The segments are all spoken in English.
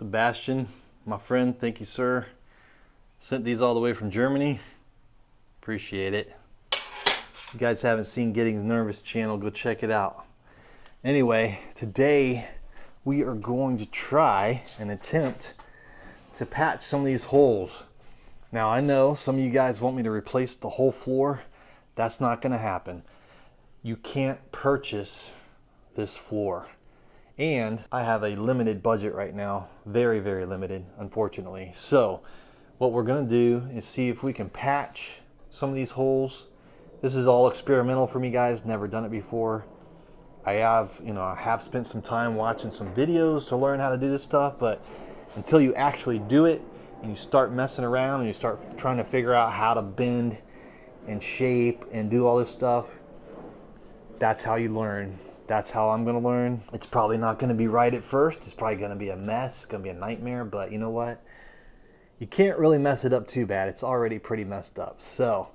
Sebastian, my friend, thank you, sir. Sent these all the way from Germany. Appreciate it. If you guys haven't seen Getting's Nervous channel, go check it out. Anyway, today we are going to try and attempt to patch some of these holes. Now I know some of you guys want me to replace the whole floor. That's not going to happen. You can't purchase this floor. And I have a limited budget right now. Very, very limited, unfortunately. So what we're going to do is see if we can patch some of these holes. This is all experimental for me, guys. Never done it before. I have spent some time watching some videos to learn how to do this stuff, but until you actually do it and you start messing around and you start trying to figure out how to bend and shape and do all this stuff, that's how you learn. That's how I'm going to learn. It's probably not going to be right at first. It's probably going to be a mess. It's going to be a nightmare, but you know what? You can't really mess it up too bad. It's already pretty messed up. So,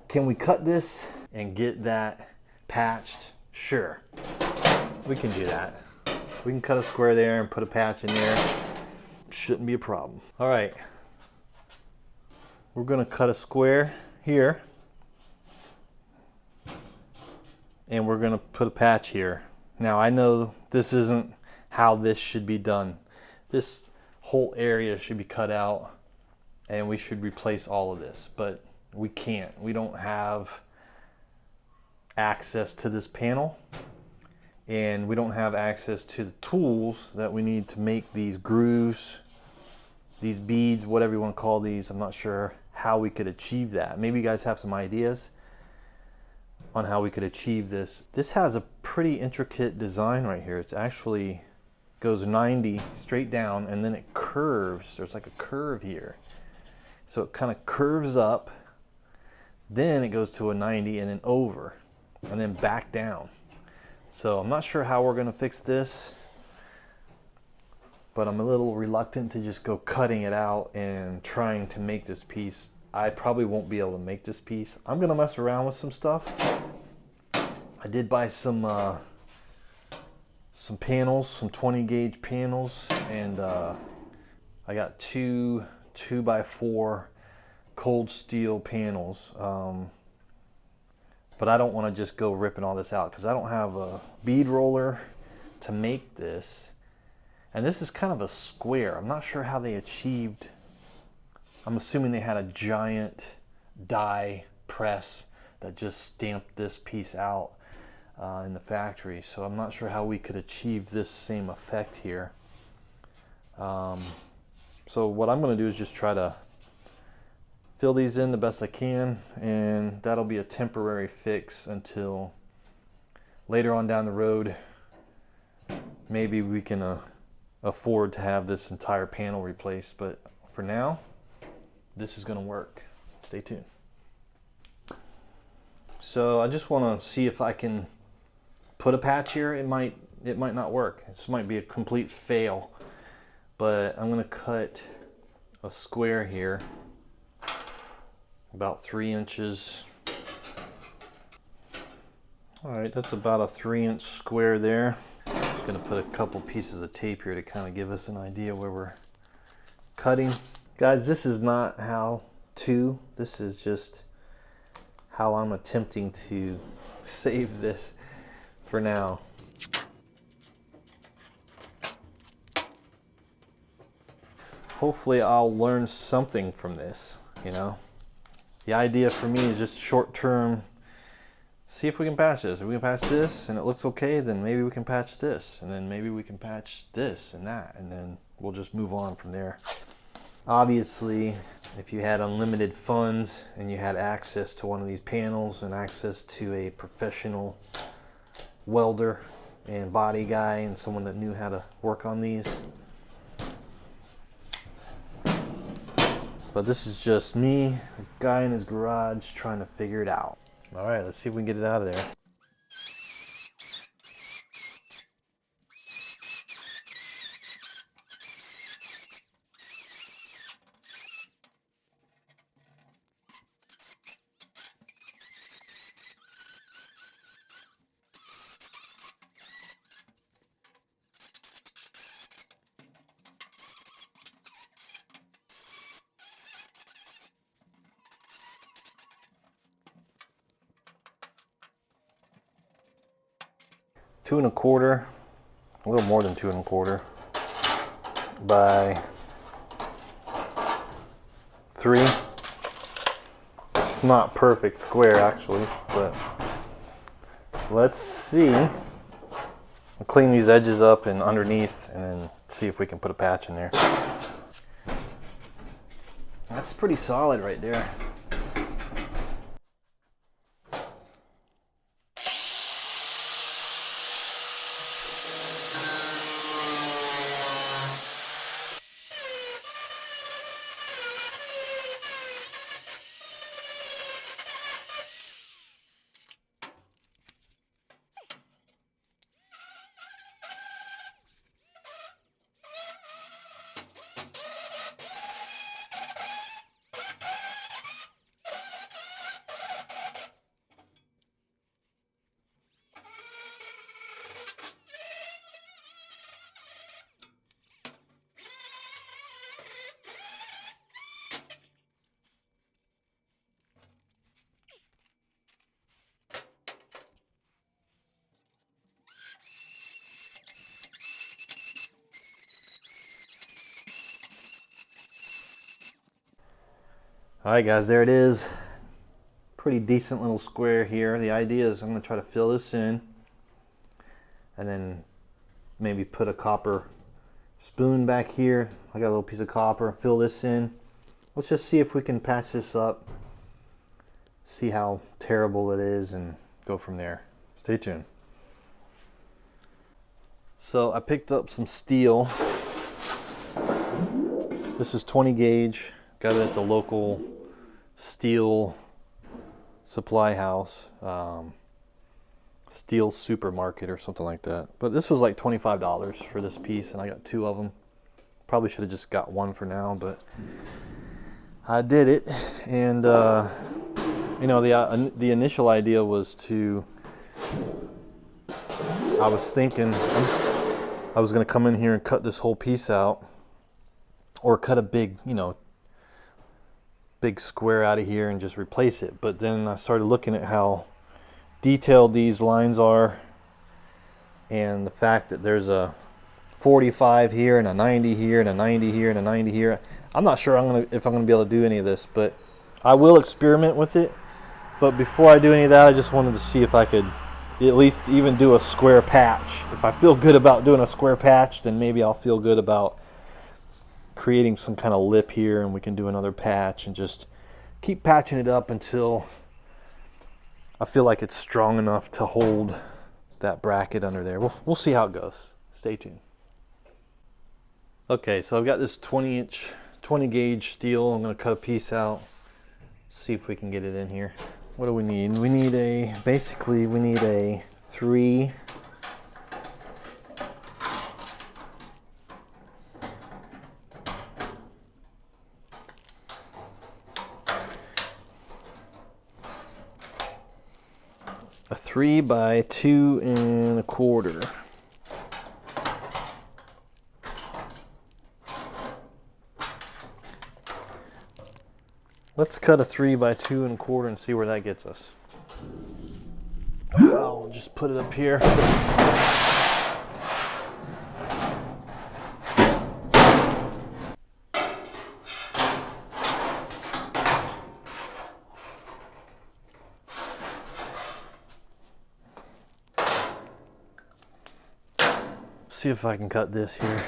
can we cut this and get that patched? Sure. We can do that. We can cut a square there and put a patch in there. Shouldn't be a problem. All right. We're going to cut a square here. And we're going to put a patch here. Now I know this isn't how this should be done. This whole area should be cut out and we should replace all of this, but we can't. We don't have access to this panel and we don't have access to the tools that we need to make these grooves, these beads, whatever you want to call these. I'm not sure how we could achieve that. Maybe you guys have some ideas on how we could achieve this. This has a pretty intricate design right here. It's actually goes 90 straight down and then it curves. There's like a curve here. So it kind of curves up, then it goes to a 90 and then over and then back down. So I'm not sure how we're gonna fix this, but I'm a little reluctant to just go cutting it out and trying to make this piece. I probably won't be able to make this piece. I'm gonna mess around with some stuff. I did buy some panels, some 20 gauge panels, and I got two 2x4 cold steel panels. But I don't want to just go ripping all this out because I don't have a bead roller to make this. And this is kind of a square. I'm not sure how they achieved. I'm assuming they had a giant die press that just stamped this piece out in the factory. So I'm not sure how we could achieve this same effect here. So what I'm going to do is just try to fill these in the best I can, and that'll be a temporary fix until later on down the road maybe we can afford to have this entire panel replaced. But for now, this is going to work. Stay tuned. So I just want to see if I can put a patch here. It might not work. This might be a complete fail, but I'm going to cut a square here about 3 inches. All right, that's about a 3-inch square there. Just going to put a couple pieces of tape here to kind of give us an idea where we're cutting. Guys, this is not how to. This is just how I'm attempting to save this for now. Hopefully I'll learn something from this, you know. The idea for me is just short term, see if we can patch this. If we can patch this and it looks okay, then maybe we can patch this, and then maybe we can patch this and that, and then we'll just move on from there. Obviously, if you had unlimited funds and you had access to one of these panels and access to a professional welder and body guy and someone that knew how to work on these. But this is just me, a guy in his garage trying to figure it out. All right, let's see if we can get it out of there. 2 1/4, a little more than 2 1/4 by 3. Not perfect square actually, but let's see. I'll clean these edges up and underneath and then see if we can put a patch in there. That's pretty solid right there. All right guys, there it is. Pretty decent little square here. The idea is I'm going to try to fill this in and then maybe put a copper spoon back here. I got a little piece of copper, fill this in. Let's just see if we can patch this up, see how terrible it is, and go from there. Stay tuned. So I picked up some steel. This is 20 gauge. Got it at the local steel supply house, steel supermarket or something like that. But this was like $25 for this piece, and I got 2 of them. Probably should have just got 1 for now, but I did it. And you know, the initial idea was to, I was thinking I was going to come in here and cut this whole piece out, or cut a big, you know, big square out of here and just replace it. But then I started looking at how detailed these lines are, and the fact that there's a 45 here and a 90 here and a 90 here and a 90 here. I'm not sure if I'm gonna be able to do any of this, but I will experiment with it. But before I do any of that, I just wanted to see if I could at least even do a square patch. If I feel good about doing a square patch, then maybe I'll feel good about creating some kind of lip here, and we can do another patch and just keep patching it up until I feel like it's strong enough to hold that bracket under there. We'll see how it goes. Stay tuned. Okay, so I've got this 20 gauge steel. I'm going to cut a piece out, see if we can get it in here. What do we need? We need a 3 by 2 1/4. Let's cut a 3 by 2 1/4 and see where that gets us. I'll just put it up here. See if I can cut this here.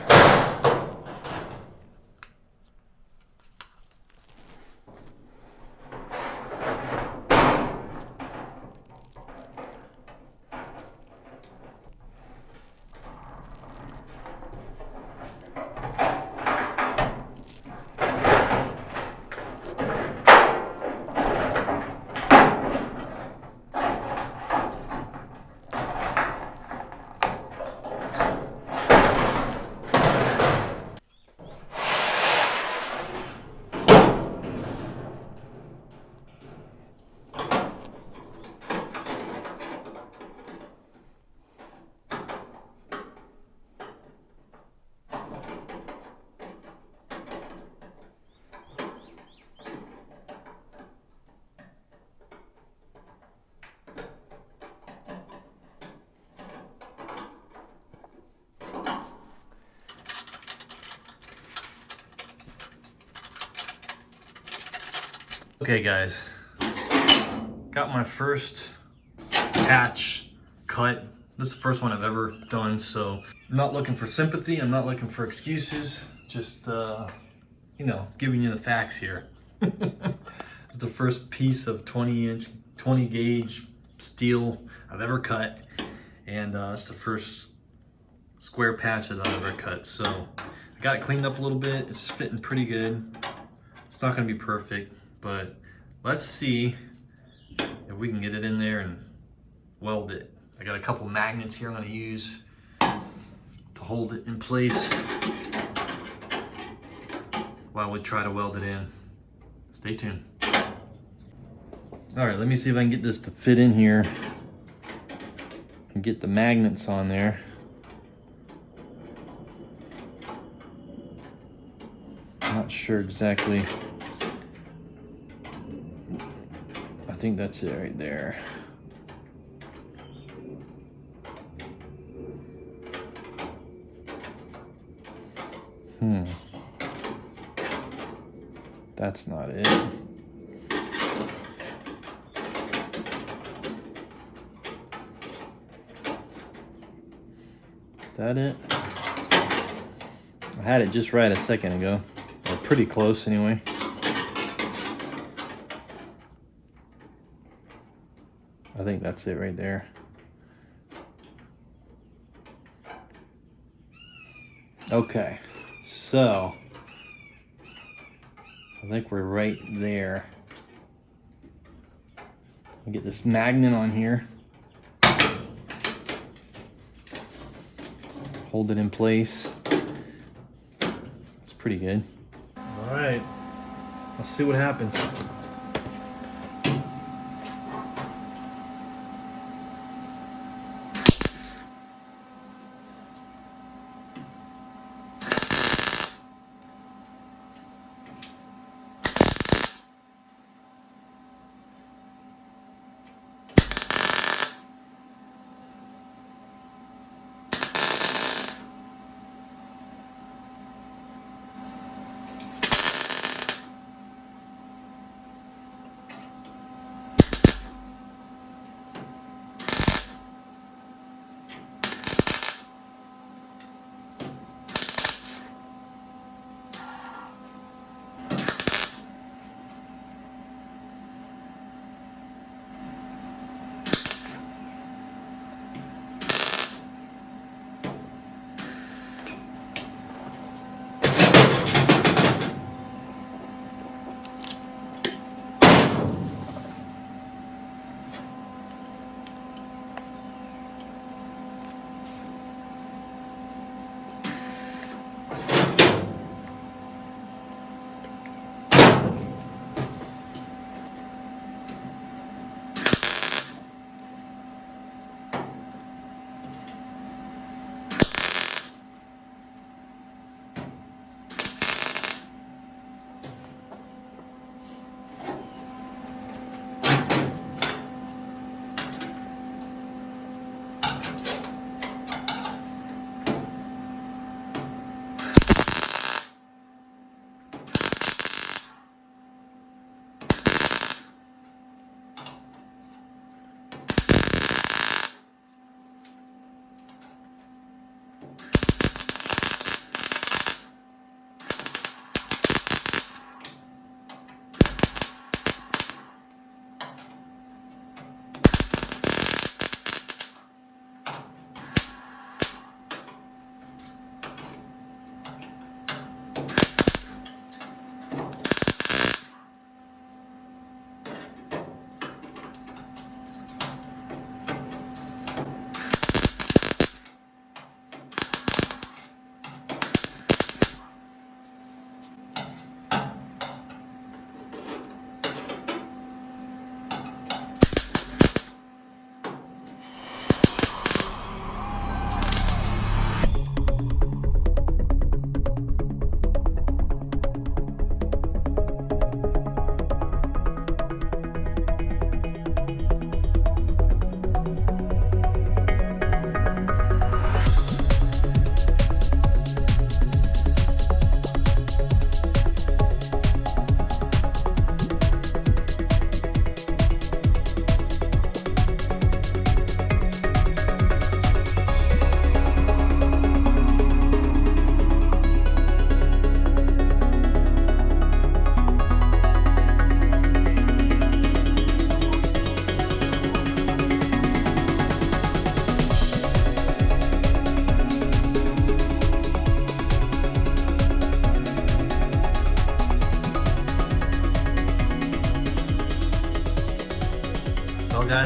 Okay guys, got my first patch cut. This is the first one I've ever done, so I'm not looking for sympathy, I'm not looking for excuses, just you know, giving you the facts here. It's the first piece of 20 gauge steel I've ever cut, and it's the first square patch that I've ever cut. So I got it cleaned up a little bit. It's fitting pretty good. It's not gonna be perfect, but let's see if we can get it in there and weld it. I got a couple magnets here I'm gonna use to hold it in place while we try to weld it in. Stay tuned. All right, let me see if I can get this to fit in here and get the magnets on there. Not sure exactly. I think that's it right there. That's not it. Is that it? I had it just right a second ago. Or pretty close anyway. I think that's it right there. Okay, so I think we're right there. I'll get this magnet on here. Hold it in place. It's pretty good. All right, let's see what happens.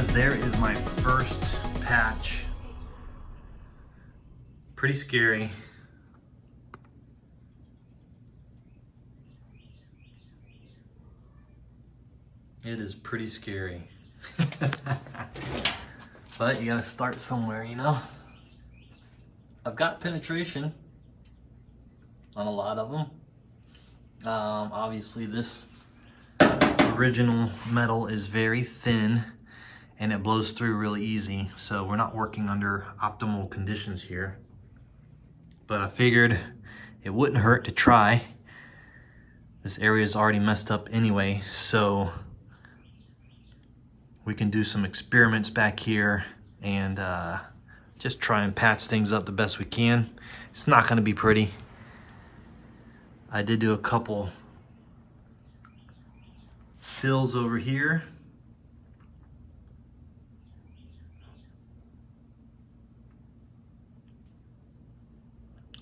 Guys, there is my first patch. Pretty scary. It is pretty scary. But you gotta start somewhere, you know? I've got penetration on a lot of them. Obviously this original metal is very thin and it blows through really easy, so we're not working under optimal conditions here. But I figured it wouldn't hurt to try. This area is already messed up anyway, so we can do some experiments back here and just try and patch things up the best we can. It's not gonna be pretty. I did do a couple fills over here.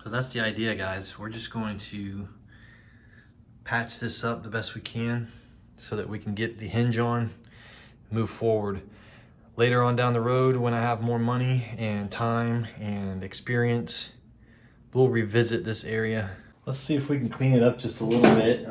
So that's the idea, guys. We're just going to patch this up the best we can so that we can get the hinge on, move forward. Later on down the road, when I have more money and time and experience, we'll revisit this area. Let's see if we can clean it up just a little bit.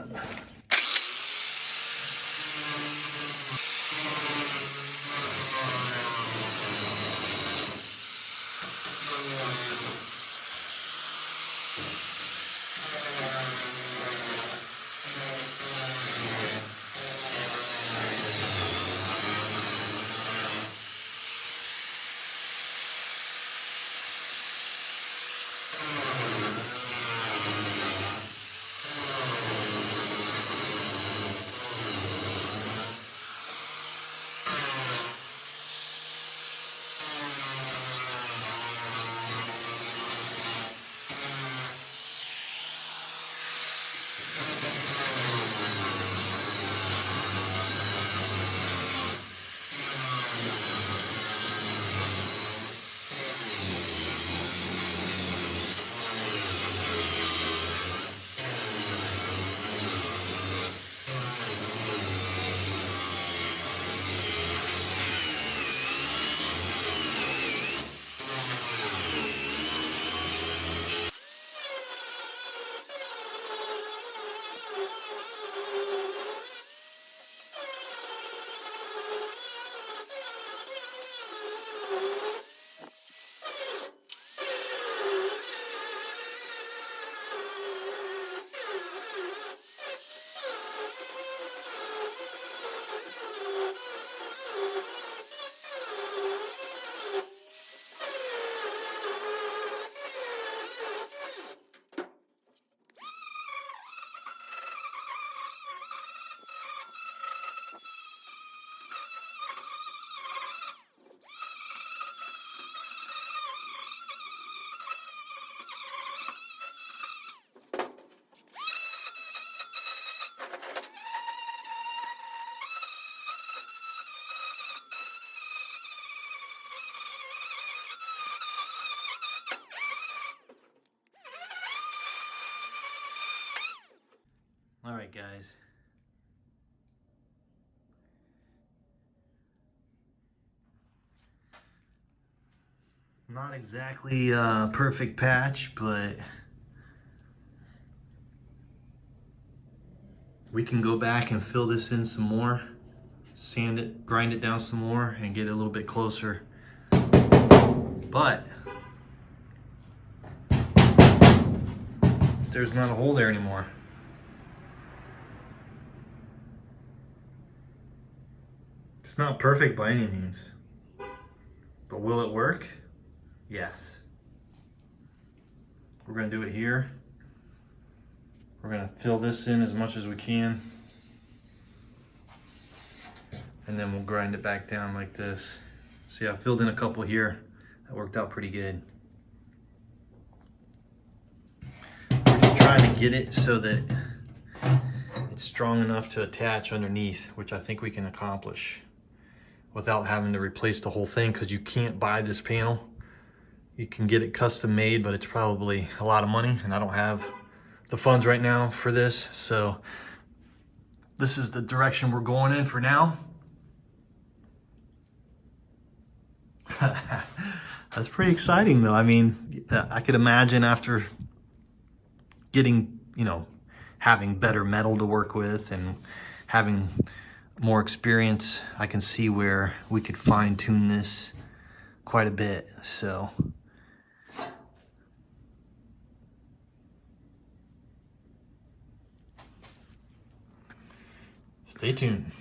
All right, guys. Not exactly a perfect patch, but we can go back and fill this in some more, sand it, grind it down some more, and get it a little bit closer. But there's not a hole there anymore. It's not perfect by any means, but will it work? Yes. We're gonna do it here. We're gonna fill this in as much as we can, and then we'll grind it back down like this. See, I filled in a couple here. That worked out pretty good. We're just trying to get it so that it's strong enough to attach underneath, which I think we can accomplish without having to replace the whole thing, because you can't buy this panel. You can get it custom made, but it's probably a lot of money, and I don't have the funds right now for this. So this is the direction we're going in for now. That's pretty exciting though. I mean, I could imagine after getting, you know, having better metal to work with and having more experience, I can see where we could fine tune this quite a bit. So stay tuned.